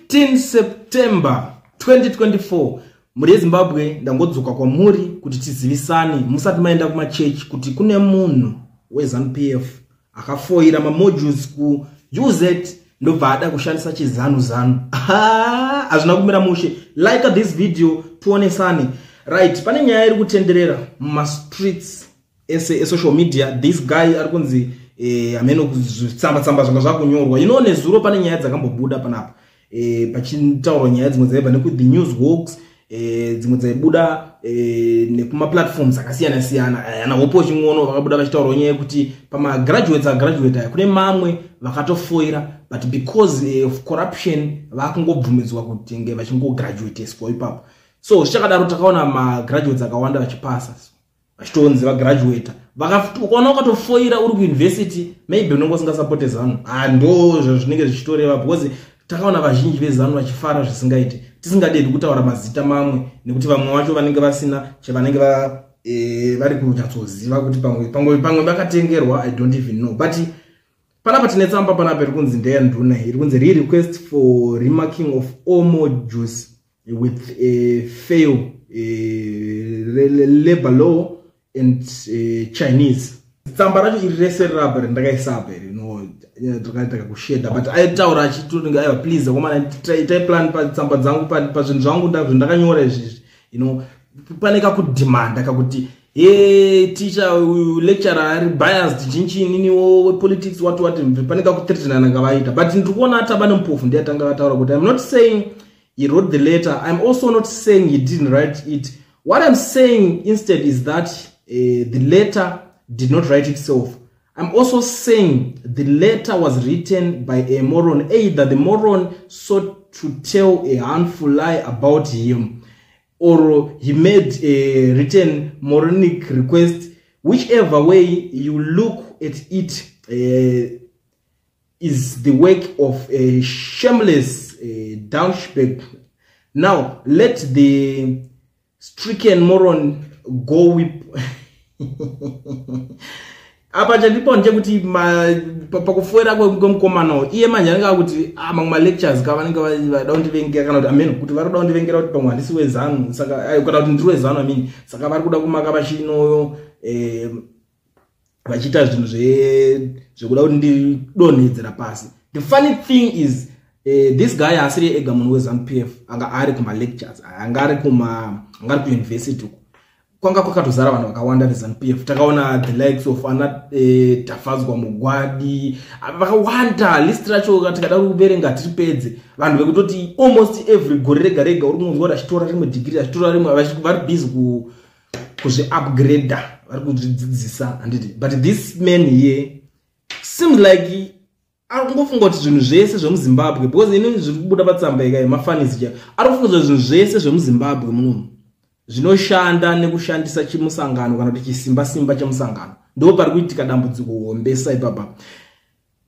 15 September 2024 muri Zimbabwe ndangodzoka kwamuri kuti tizivisane musati maenda kuma church kuti kune munhu weZANU-PF akafoira ma modules ku UZ ndobva ada kushandisa chizanu azvina kumira mushe. Like this video tuonesane. Right, pane nyaya iri kutenderera muma streets social media. This guy ari kunzi ameno kutsamba zvanga zvakunyorwa. Nezuro pane nyaya dzakambobuda panapa. Pachitaura nyaya dzimwe dzaibva neku the news walks, dzimwe dzaibuda nekuma platforms akasiyana siyana. Ana hopo chingono vakabuda vachitaura nyaya kuti pama graduates kune mamwe vakatofoira, but because of corruption vakungobvumidzwa kuti nge vachingo graduate spo ipapo. So zvichakadaro takaona ma graduates akawanda vachipasa vachitonzi va graduate vakaona ukatofoira uri ku university maybe unongosinga support ZANU ndo zvinenge zvichitoreva because takaona vazhinji vezANU vachifara zvisingaite. Tisingadedi kutaura mazita mamwe nekuti vamwe vacho vanenge vasina chavanenge vari kunyatsoziva kuti pamwe vakatengerwa. I don't even know, but panapa tine tsamba panapa iri kunzi ndeyanduna iri kunzi request for remarking of all modules with fail labor law and Chinese. Tsamba racho iri rese raba ndakaisapa ndakaita kusheda, but aitaura achituringa aiwa please komana tai plan pa tsamba dzangu pa zvinhu zvangu ndakanyora izvi paneka kudemanda kakuti teacher lecturer ari biased chinchini we politics what paneka kuthreatenana ngavaita. But ndikuona ata bane mpofu ndiyatanga vataura kuti I'm not saying he wrote the letter, I'm also not saying he didn't write it. What I'm saying instead is that the letter did not write itself. I'm also saying the letter was written by a moron. Either the moron sought to tell a harmful lie about him, or he made a written moronic request. Whichever way you look at it, is the work of a shameless douchebag. Now let the stricken moron go whip. Apa chandipo nje kuti pakufoira kwemkomano iye manje anga kuti mamwe lectures kavanenge vada kundivengera kana kuti amen kuti vari kuda kundivengera kuti pamwe handisi weZANU saka kana kuti ndiri weZANU amini saka vari kuda kumaka pachinoyo vachita zvinhu zvekuda kuti ndidonhedzera pasi. The funny thing is this guy asiri ega munhu weZANU-PF anga ari kuma lectures anga ari ku university kwanga kwakatozara vanhu vakawanda veZANU-PF. Takaona the likes of Tafadzwa Mugwadi vakawanda, list racho tikada kuverenga tiripedze vanhu vekutoti almost every gore rega rega uri kunzwa achitora rimwe degree achitora rimwe vari busy kuzvi upgrade vari kudzidzisa handiti. But this man here seems like akungofunga kuti zvinhu zvese zvemuZimbabwe because ini zviri kubuda patsamba ika mafanisi ari kufunga zvinhu zvese zvemuZimbabwe muno zvinoshanda nekushandisa chimusangano kana kuti chisimba chemusangano ndo pari kuitika dambudziko hombesa ipapa.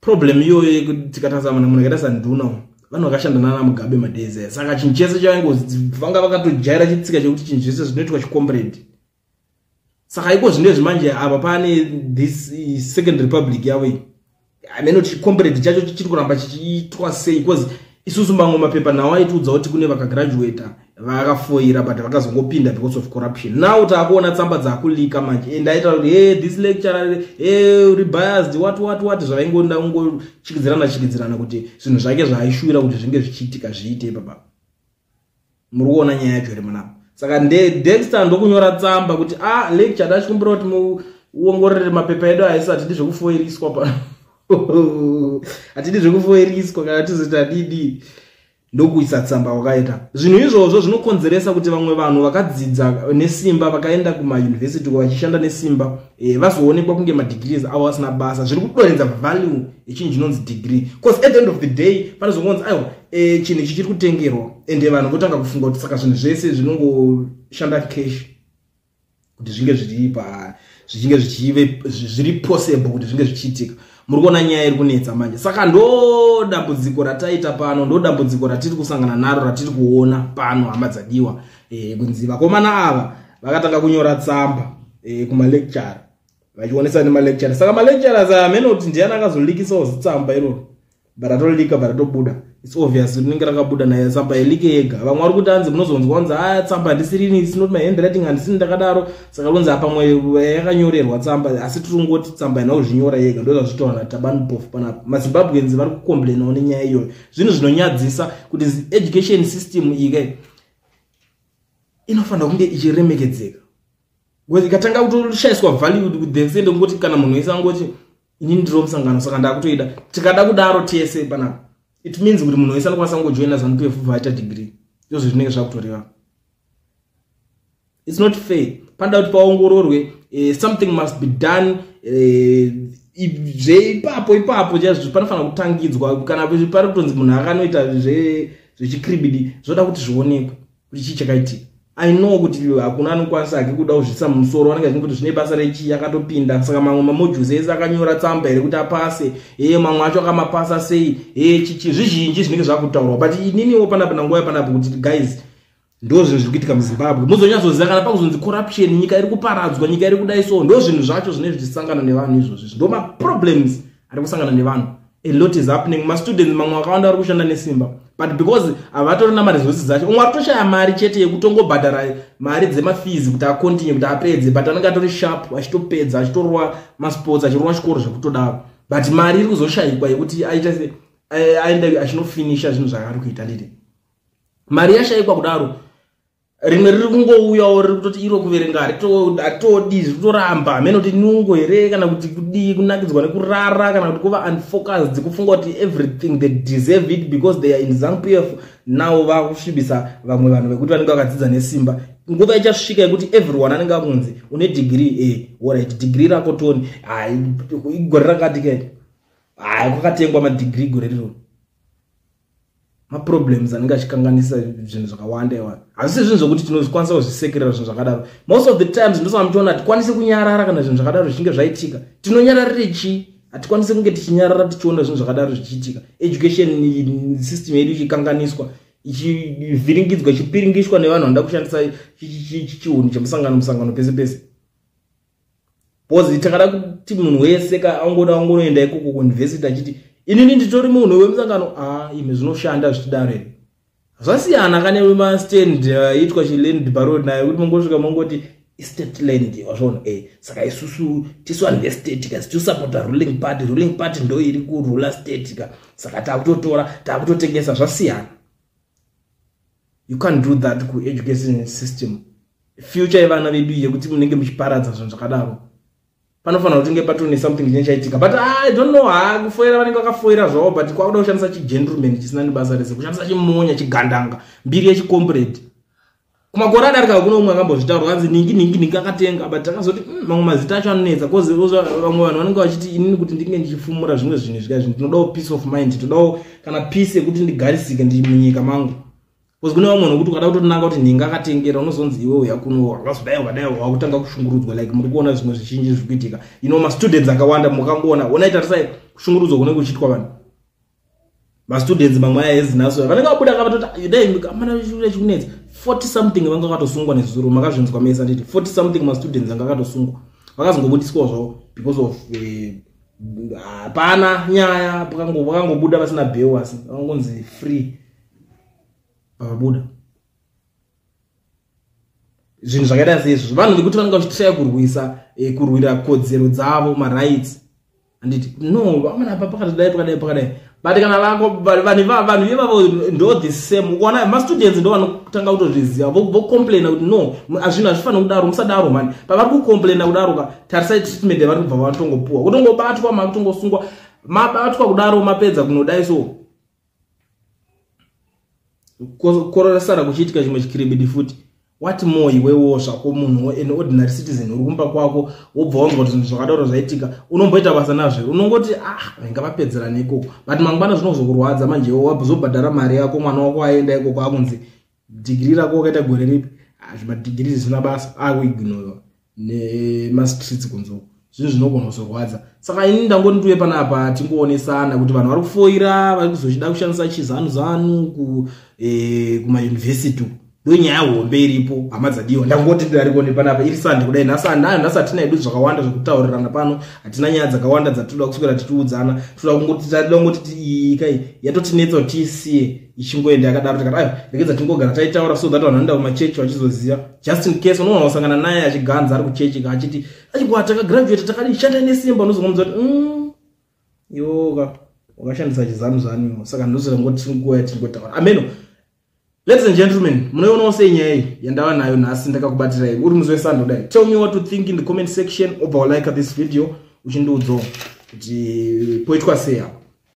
Problem iyoyo kuti tikatazama namunhu akaita sanduna vanhu vakashandana naMugabe madezi saka chinhu chese vanga vakatojaira chitsika chekuti chinhu chese zvinoitwa chicomrade. Saka iko zvine zvimanje apa pane this second republic yawe ameno chicomrade chacho chiri kuramba chichiitwa sei because isusu mamwe mapepa nawo aitiudza kuti kune vakagraduate vakafoira but vakazongopinda because of corruption. Now taakuona tsamba dzakulika manje and aita kuti this lecturer uri biased what zvaingonda ungochikidzirana kuti zvinhu zvake zvaaishuvira kuti zvinge zvichiitika zviite papa. Muri kuona nyaya yacho iri manapo. Saka Dexter ndokunyora tsamba kuti lecturer achikumbira kuti muongorere mapepa edu aisi atidi zvekufoiriswa pa atidi zvekufoiriswa kana tizita didi ndokuisa tsamba wakaita. Zvinhu izvozvo zvinokonzeresa kuti vamwe vanhu vakadzidza nesimba vakaenda kuma university vachishanda nesimba vazoonekwa kunge ma degrees avo asina basa. Zviri kudoredza value yechinhu chinonzi degree because at the end of the day panozongonzi chinhu chichiri kutengerwa ende vanhu votanga kufunga kuti saka zvinhu zvese zvinongoshanda cash kuti zvinge zviri possible kuti zvinge zvichiitika. Muri kuona nyaya iri kunetsa manje. Saka ndo dambudziko rataita pano, ndo dambudziko ratiri kusangana naro ratiri kuona pano hama dzadiwa kunzi vakomana ava vakatanga kunyora tsamba kuma lecturer vachionesa ne ma lecturer. Saka ma lecturers ameno kuti ndiana akazolikisa tsamba iroro baratolika baratobuda it's obvious rinenge rakabuda naye tsamba yelike yega vamwe vari kuti anzi munozonzwa kunzi tsamba handisirini it's not my handwriting handisini ndakadaro saka kunzi pamwe yakanyorerwa tsamba asi tirongoti tsamba ina kuzvinyora yega ndo zvazvitaura naThabani Mpofu panapa maZimbabweans vari kukomplainawo nenyaya iyoyo zvinhu zvinonyadzisa kuti education system iyi inofanira kunge ichiremekedzeka ikatanga kutoshayiswa value with the extent ngoti kana munhu wese angoti inini ndiro musangano saka ndakutoida tikada kudaro tese panapa it means kuti munhu wese anokwanisa kungojoina ZANU-PF vaita degree ndizvo zvinenge zvakutoreva. It's not fair. Panda kuti paongororwe something must be done ipapo just panofanira kutangidzwa kana pari kutonzi munhu akanoita zvechikribidi zvoda kuti zvionekwe kuti chii chakaitika. I know kuti hakuna anokwanisa hake kuda kuzvisa musoro vanenge kuti zvine basa rechi yakatopinda saka mamwe mamodules ese akanyora tsamba here kuti apase mamwe acho akamapasa sei chichi zvizhinji zvinenge zvakutaurwa but ininiwo panapa nguva panapa kuti guys ndo zvinhu zviri kuitika muZimbabwe muzonyatsoziva kana pakuzonzi corruption nyika iri kuparadzwa nyika iri kudai so ndo zvinhu zvacho zvine zvichisangana nevanhu izvozvi ndo maproblems ari kusangana nevanhu. A lot is happening. Ma students mamwe akawanda vari kushanda nesimba but because avatori namaresources zacho umwe aritoshaya mari chete yekutongobhadhara mari dzemafees kuti akontinue kuti apedze but anenge atori sharp achitopedza achitorwa masports achirwa chikoro zvekutodaro but mari iri kuzoshayikwa yekuti aite aende achinofinisha zvinhu zvaari kuita ndite mari yashayikwa kudaro rimwe riri kungouyawo riri kutoti iro kuverenga atodi zvitoramba mene kuti nungo here kana kuti kudii kunakidzwa nekurara kana kuti kuva unfocused kufunga kuti everything they deserve it because they are in ZANU-PF now vakusvibisa vamwe vanhu vekuti vanenge vakadzidza nesimba nguva ichasvika yekuti everyone anenge akunzi une degree alright degree rako toni igore rakati ke kwakatengwa madegree gore riro maproblems anenge achikanganisa zvinhu zvakawanda iwa hazisi zvinhu zvokuti tinokwanisa kuzvisekerera zvinhu zvakadaro most of the times ndosaka muchiona hatikwanisi kunyarara kana zvinhu zvakadaro zvichinge zvaitika tinonyararire chi hatikwanisi kunge tichinyarara tichiona zvinhu zvakadaro zvichiitika education system yedu ichikanganiswa ichivhiringidzwa ichipiringishwa nevanhu vanoda kushandisa chichiunhu chemusangano pese pese because takada kuti munhu wese angonoenda ikoko kuuniversity achiti inini nditori munhu wemusangano ime zvinoshanda zvichidaro here zvasiyana kane mastand itwa chiland parod naye kuti mongosvika mongoti estate land wazvaona saka isusu tisu unestate kasitosupporta ruling party ndo iri kurula state saka takutotora takutotengesa zvasiyana. You can't do that ku education system. Future yevana vedu yekuti munenge muchiparadza zvinhu zvakadaro panofanira kuti nge patone something chinochaitika but I don't know kufoira vanenge vakafoira zvavo but kwakuda kushandisa chigentleman chisina nebasa rese kushandisa chimonya chigandanga mbiri yechicomrade kumakore adarika kuno umwe akambozvitaura kanzi ningi akatenga but takazoti mamwe mazita acho anonetsa cause vamwe vanhu vanenge vachiti inini kuti ndinge ndichifumura zvimwe zvinhu zvikaizvi ndinodawo peace of mind todawo kana peace yekuti ndigarisike ndiri munyika mangu because kune vamwe nokuti ukada kutotinanga kuti ninga akatengera unozonzi iwewe yakuno wakazodai wakutanga kushungurudzwa like muri kuona zvimwe zvizhinji zviri kuitika ma students akawanda mukangoona onaita risai kushungurudzwa kunenge kuchiitwa vanhu ma students mamwe aezinaso vanenge vabuda kavatoti dai amana chikunetsa 40 something vanga vakatosungwa nezuro makazvinzwa mesa nditi 40 something ma students anga vakatosungwa vakazongobudiswa zvavo because of hapana nyaya vakangobuda vasina bail asi vakangonzi free vabuda zvinhu zvakaita seizvo vanhu vekuti vanenge vachitshaya kurwira kodzero dzavo marights anditi no vamana pakadai but kana vanhu ivavo ndo the same ukaona mastudents ndo vanotanga kutozviziva vocomplaina kuti no zvinhu hazvifanira kudaro musadaro mani pavari kucomplaina kudaro tarisai treatment yavari kubva vatongopuwa kutongobatwa makutongosungwa mabatwa kudaro mapedza kunodai so kororasara kuchiitika chimwe chikiribidi futi what more iwewo zvako munhu an ordinary citizen uri kumba kwako wobva wanzwa kuti zvinhu zvakadaro zvaitika unomboita basa nazvo unongoti venga vapedzerana ikoko but mangwana zvinozokurwadza manje wabzobhadhara mari yako mwana wako aenda ikoko akunzi digiri rako wakaita gore ripi zvimadigiri zvisina basa akuignora nemastreets kunzoko zvinhu zvinogona kuzorwadza saka ini ndangoti ndiuye panapa tingoonesana kuti vanhu vari kufoira vari kuzochida kushandisa chizanu kumayunivhesiti ndonyaya hombe iripo hama dzadiwa ndangoti ndarikoni panapa iri sande kudai nasatina edu zvakawanda zvekutaurirana pano hatina nyaya dzakawanda dzatoda kuswera tichiudzana toda kungoti kai yatotinetsa kuti tisiye ichingoenda yakadaro tikati ayo rekedza tingogara taitaura so that vanhu vanoenda kumachechi vachizoziva just in case unoona usangana naye achiganza ari kuchechi achiti achibwa takagraduate takadi shanda nesimba unozongomudza kuti yoka wakashandisa chizamuzvaniwo saka ndozongoti nguva yatingotaura ameno. Ladies and gentlemen, munoona senyaya iyi yandava nayo nhasi ndakakubatirai uri muzoesando dai. Tell me what to think in the comment section. Obva like this video uchindiudzawo kuti poitwa sei apa.